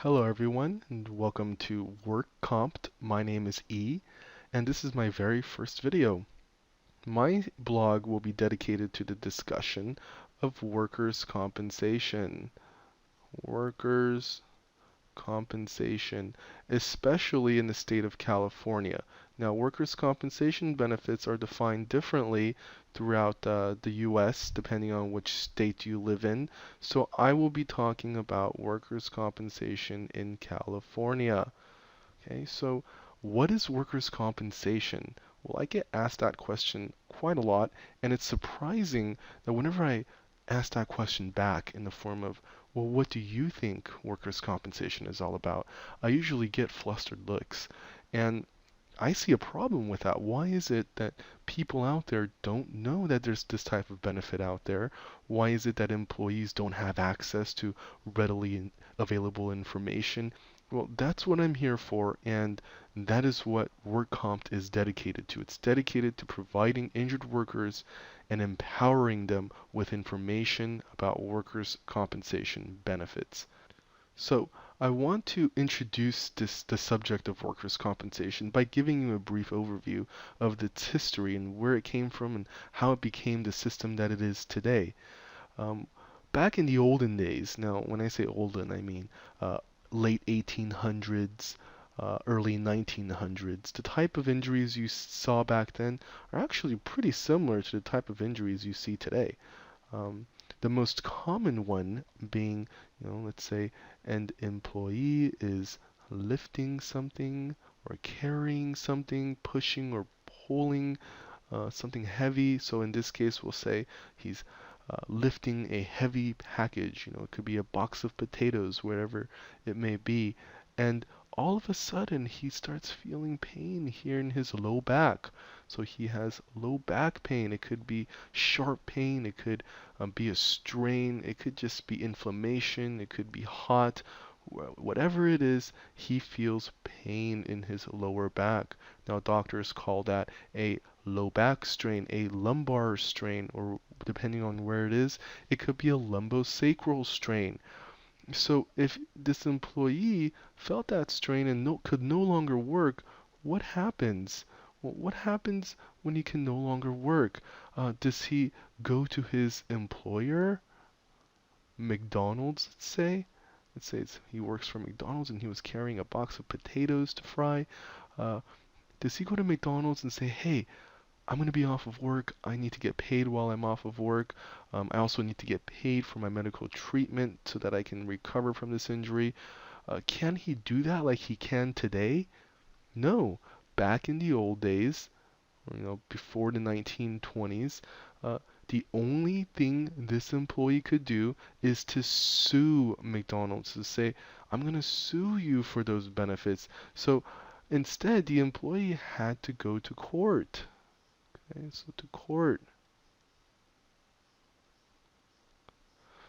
Hello everyone and welcome to Work Comped. My name is E and this is my very first video. My blog will be dedicated to the discussion of workers' compensation. Workers' compensation, especially in the state of California. Now, workers' compensation benefits are defined differently throughout the US depending on which state you live in. So I will be talking about workers' compensation in California. Okay, so what is workers' compensation? Well, I get asked that question quite a lot, and it's surprising that whenever I ask that question back in the form of, well, what do you think workers' compensation is all about? I usually get flustered looks, and I see a problem with that. Why is it that people out there don't know that there's this type of benefit out there? Why is it that employees don't have access to readily available information? Well, that's what I'm here for, and that is what WorkComp is dedicated to. It's dedicated to providing injured workers and empowering them with information about workers' compensation benefits. So, I want to introduce the subject of workers' compensation by giving you a brief overview of its history and where it came from and how it became the system that it is today. Um, Back in the olden days, now when I say olden, I mean uh, late 1800s, early 1900s, the type of injuries you saw back then are actually pretty similar to the type of injuries you see today. Um, the most common one being, let's say an employee is lifting something or carrying something, pushing or pulling something heavy. So in this case, we'll say he's lifting a heavy package. It could be a box of potatoes, wherever it may be. And all of a sudden, he starts feeling pain here in his low back. So he has low back pain. It could be sharp pain. It could be a strain. It could just be inflammation. It could be hot. Whatever it is, he feels pain in his lower back. Now, doctors call that a low back strain, a lumbar strain, or depending on where it is, it could be a lumbosacral strain. So if this employee felt that strain and could no longer work, what happens? Well, what happens when he can no longer work? Does he go to his employer, McDonald's, let's say? Let's say he works for McDonald's and he was carrying a box of potatoes to fry. Uh, does he go to McDonald's and say, hey, I'm going to be off of work. I need to get paid while I'm off of work. I also need to get paid for my medical treatment so that I can recover from this injury. Can he do that like he can today? No. Back in the old days, before the 1920s, the only thing this employee could do is to sue McDonald's to say, I'm going to sue you for those benefits. So instead, the employee had to go to court. Okay, so to court.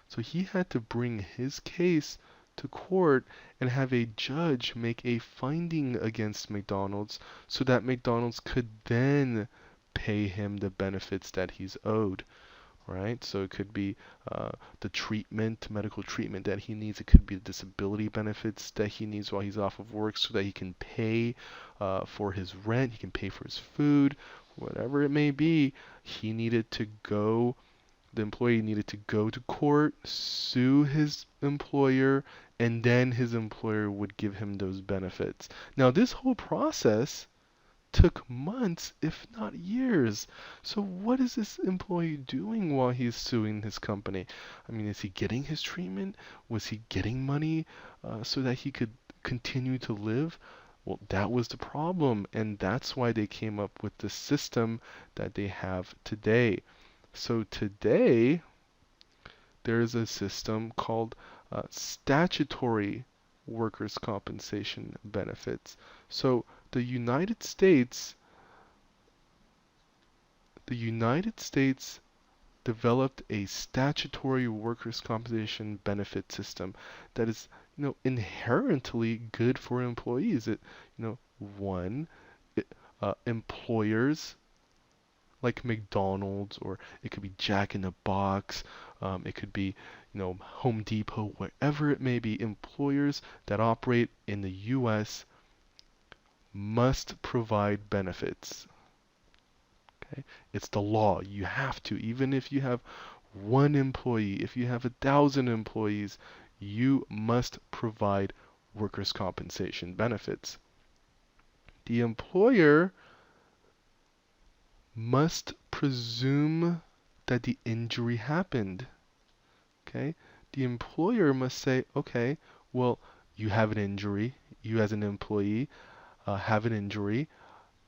So he had to bring his case to court and have a judge make a finding against McDonald's so that McDonald's could then pay him the benefits that he's owed. Right? So it could be the treatment, medical treatment that he needs. It could be the disability benefits that he needs while he's off of work so that he can pay for his rent, he can pay for his food, whatever it may be. He needed to go The employee needed to go to court, sue his employer, and then his employer would give him those benefits. Now, this whole process took months, if not years. So, what is this employee doing while he's suing his company? I mean, is he getting his treatment? Was he getting money so that he could continue to live? Well, that was the problem, and that's why they came up with the system that they have today. So today, there's a system called statutory workers' compensation benefits. So the United States, the United States developed a statutory workers' compensation benefit system that is, inherently good for employees. One, employers like McDonald's, or it could be Jack in the Box. It could be, Home Depot, wherever it may be, employers that operate in the US must provide benefits. Okay? It's the law. You have to. Even if you have one employee, if you have 1,000 employees, you must provide workers' compensation benefits. The employer must presume that the injury happened. Okay? The employer must say, okay, well, you have an injury. You as an employee have an injury.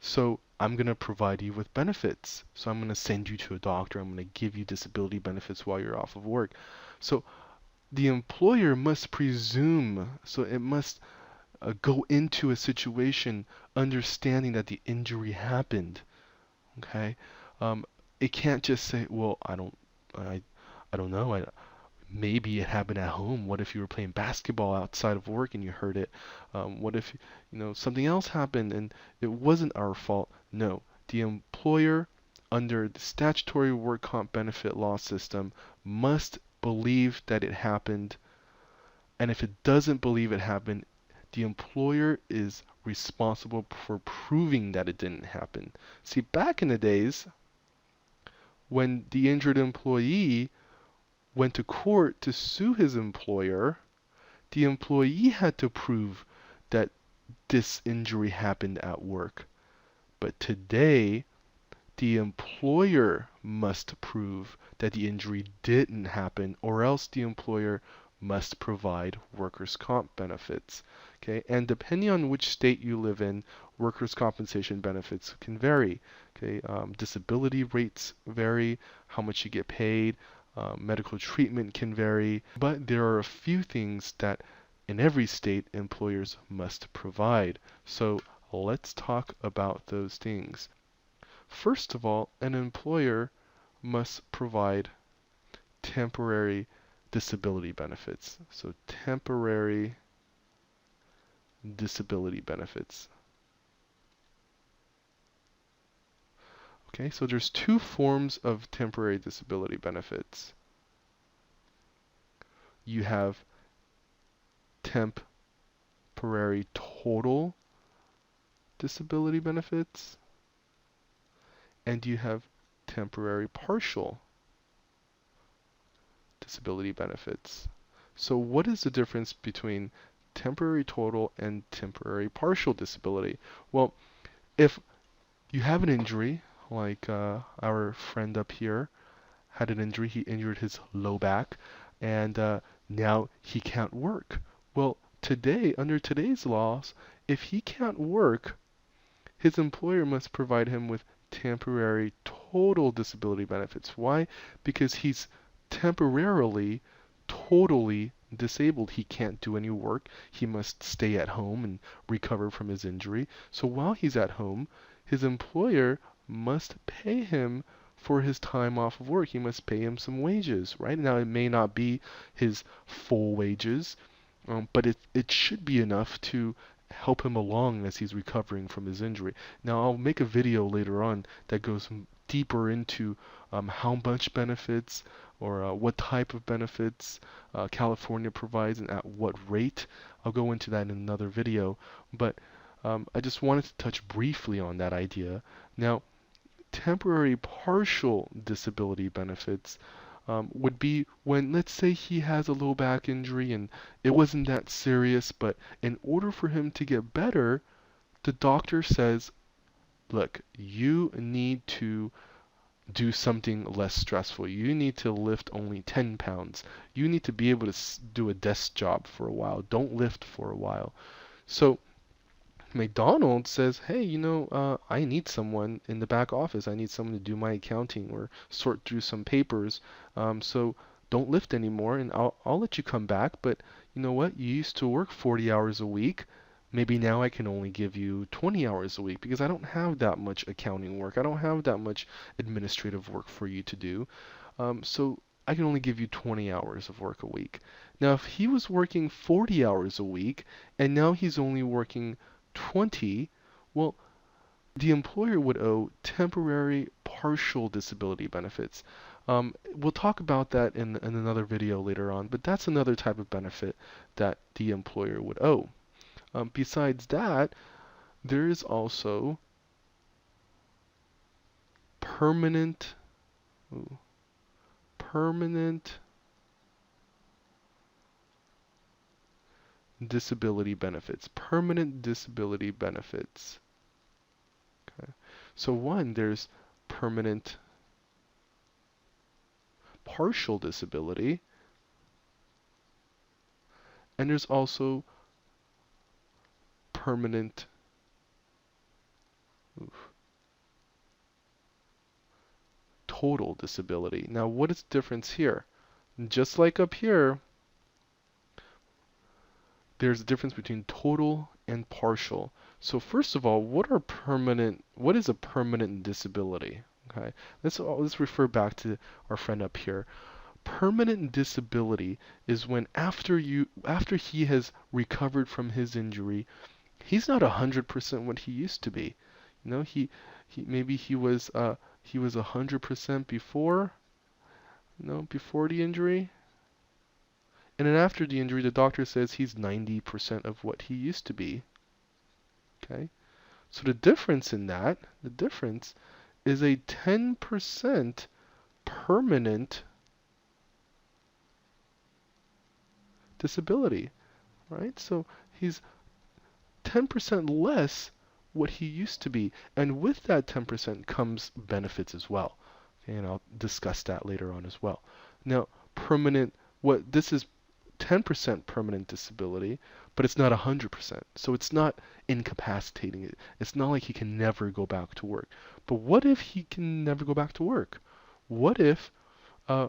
So I'm going to provide you with benefits. So I'm going to send you to a doctor. I'm going to give you disability benefits while you're off of work. So the employer must presume, so it must go into a situation understanding that the injury happened. Okay? Um, it can't just say, well, I, I don't know. Maybe it happened at home. What if you were playing basketball outside of work and you hurt it? What if, something else happened and it wasn't our fault? No, the employer under the statutory work comp benefit law system must believe that it happened. And if it doesn't believe it happened, the employer is responsible for proving that it didn't happen. See, back in the days, when the injured employee went to court to sue his employer, the employee had to prove that this injury happened at work. But today, the employer must prove that the injury didn't happen, or else the employer must provide workers' comp benefits. Okay, and depending on which state you live in, workers' compensation benefits can vary. Okay, disability rates vary, how much you get paid, medical treatment can vary, but there are a few things that in every state employers must provide. So let's talk about those things. First of all, an employer must provide temporary disability benefits. So temporary disability benefits. Okay, so there's two forms of temporary disability benefits. You have temporary total disability benefits, and you have temporary partial disability benefits. So what is the difference between temporary total and temporary partial disability? Well, if you have an injury, like our friend up here had an injury, he injured his low back, and now he can't work. Well, today, under today's laws, if he can't work, his employer must provide him with temporary total disability benefits. Why? Because he's temporarily, totally disabled. He can't do any work. He must stay at home and recover from his injury. So while he's at home, his employer must pay him for his time off of work. He must pay him some wages, right? Now, it may not be his full wages, but it should be enough to help him along as he's recovering from his injury. Now, I'll make a video later on that goes deeper into how much benefits or what type of benefits California provides and at what rate. I'll go into that in another video, but I just wanted to touch briefly on that idea. Now, temporary partial disability benefits would be when, let's say, he has a low back injury and it wasn't that serious, but in order for him to get better, the doctor says, look, you need to do something less stressful. You need to lift only 10 pounds. You need to be able to do a desk job for a while. Don't lift for a while. So McDonald's says, hey, I need someone in the back office. I need someone to do my accounting or sort through some papers. So don't lift anymore, and I'll let you come back. But you know what? You used to work 40 hours a week. Maybe now I can only give you 20 hours a week because I don't have that much accounting work. I don't have that much administrative work for you to do. So I can only give you 20 hours of work a week. Now, if he was working 40 hours a week and now he's only working 20, well, the employer would owe temporary partial disability benefits. We'll talk about that in another video later on, but that's another type of benefit that the employer would owe. Besides that, there is also permanent, ooh, permanent disability benefits. Permanent disability benefits. Okay. So one, there's permanent partial disability, and there's also permanent oof, total disability. Now, what is the difference here? Just like up here, there's a difference between total and partial. So first of all, what is a permanent disability? Okay, let's refer back to our friend up here. Permanent disability is when after he has recovered from his injury, he's not 100% what he used to be. You know, maybe he was 100% before, before the injury, and then after the injury, the doctor says he's 90% of what he used to be. Okay? So the difference is a 10% permanent disability, right? So he's 10% less what he used to be. And with that 10% comes benefits as well. Okay, and I'll discuss that later on as well. Now, this is 10% permanent disability, but it's not 100%. So it's not incapacitating. It's not like he can never go back to work. But what if he can never go back to work? What if uh,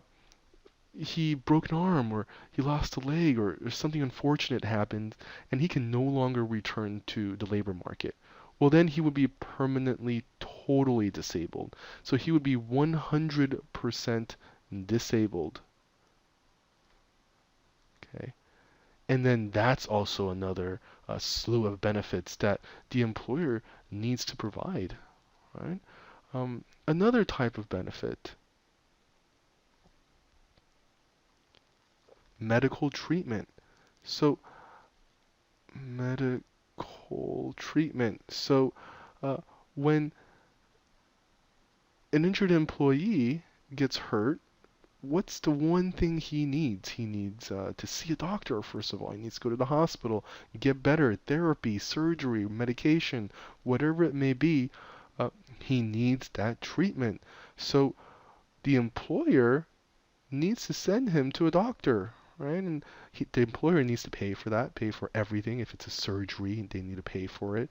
he broke an arm or he lost a leg or something unfortunate happened and he can no longer return to the labor market? Well, then he would be permanently, totally disabled. So he would be 100% disabled. Okay. And then that's also another slew of benefits that the employer needs to provide, right? Another type of benefit, medical treatment. So medical treatment. So when an injured employee gets hurt, what's the one thing he needs? He needs to see a doctor, first of all. He needs to go to the hospital, get better, therapy, surgery, medication, whatever it may be. He needs that treatment. So the employer needs to send him to a doctor, right? And the employer needs to pay for that, pay for everything. If it's a surgery, they need to pay for it.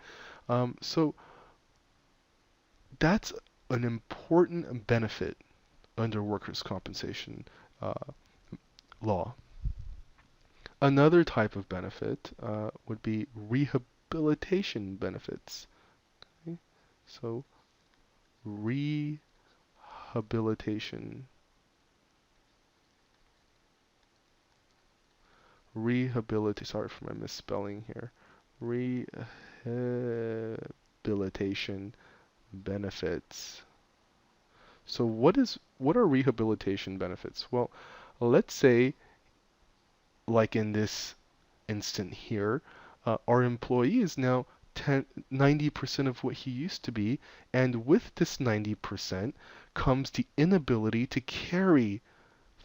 So that's an important benefit under workers' compensation law. Another type of benefit would be rehabilitation benefits. Okay? So rehabilitation. Sorry for my misspelling here. Rehabilitation benefits. So what are rehabilitation benefits? Well, let's say, like in this instant here, our employee is now 90% of what he used to be, and with this 90% comes the inability to carry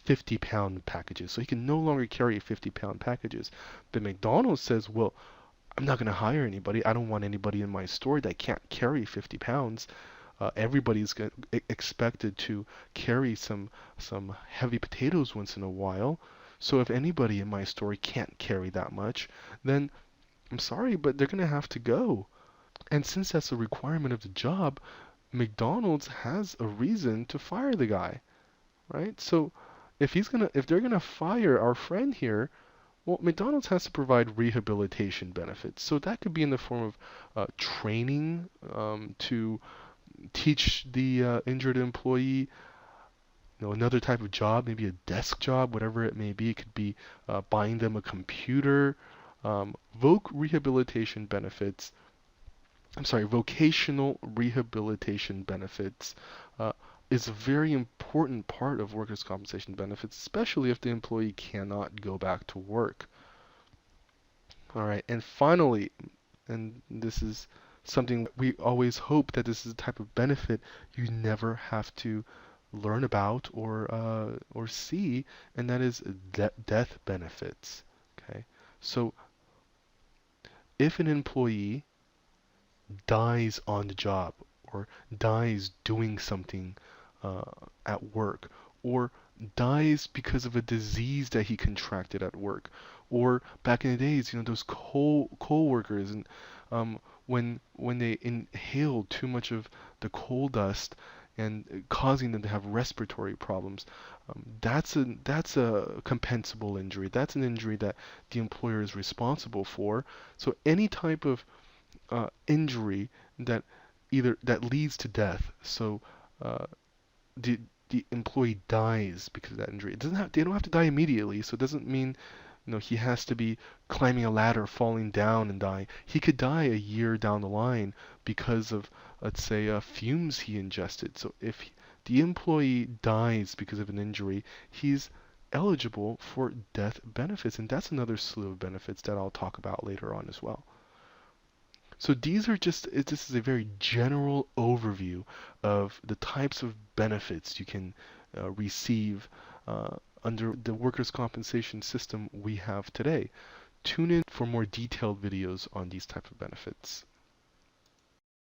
50-pound packages. So he can no longer carry 50-pound packages. But McDonald's says, well, I'm not going to hire anybody. I don't want anybody in my store that can't carry 50 pounds. Everybody's expected to carry some heavy potatoes once in a while. So if anybody in my store can't carry that much, then I'm sorry, but they're going to have to go. And since that's a requirement of the job, McDonald's has a reason to fire the guy, right? So if they're gonna fire our friend here, well, McDonald's has to provide rehabilitation benefits. So that could be in the form of training to teach the injured employee, another type of job, maybe a desk job, whatever it may be. It could be buying them a computer. Rehabilitation benefits. I'm sorry, vocational rehabilitation benefits is a very important part of workers' compensation benefits, especially if the employee cannot go back to work. All right, and finally, and this is something we always hope that this is a type of benefit you never have to learn about or see, and that is death benefits. Okay, so if an employee dies on the job or dies doing something uh, at work or dies because of a disease that he contracted at work or back in the days, those coal workers and when they inhaled too much of the coal dust and causing them to have respiratory problems, that's a compensable injury. That's an injury that the employer is responsible for. So any type of injury that that leads to death. So uh, the the employee dies because of that injury. It doesn't have they don't have to die immediately. So it doesn't mean he has to be climbing a ladder, falling down and dying. He could die a year down the line because of, let's say, fumes he ingested. So if the employee dies because of an injury, he's eligible for death benefits, and that's another slew of benefits that I'll talk about later on as well. So these are this is a very general overview of the types of benefits you can receive under the workers' compensation system we have today. Tune in for more detailed videos on these type of benefits.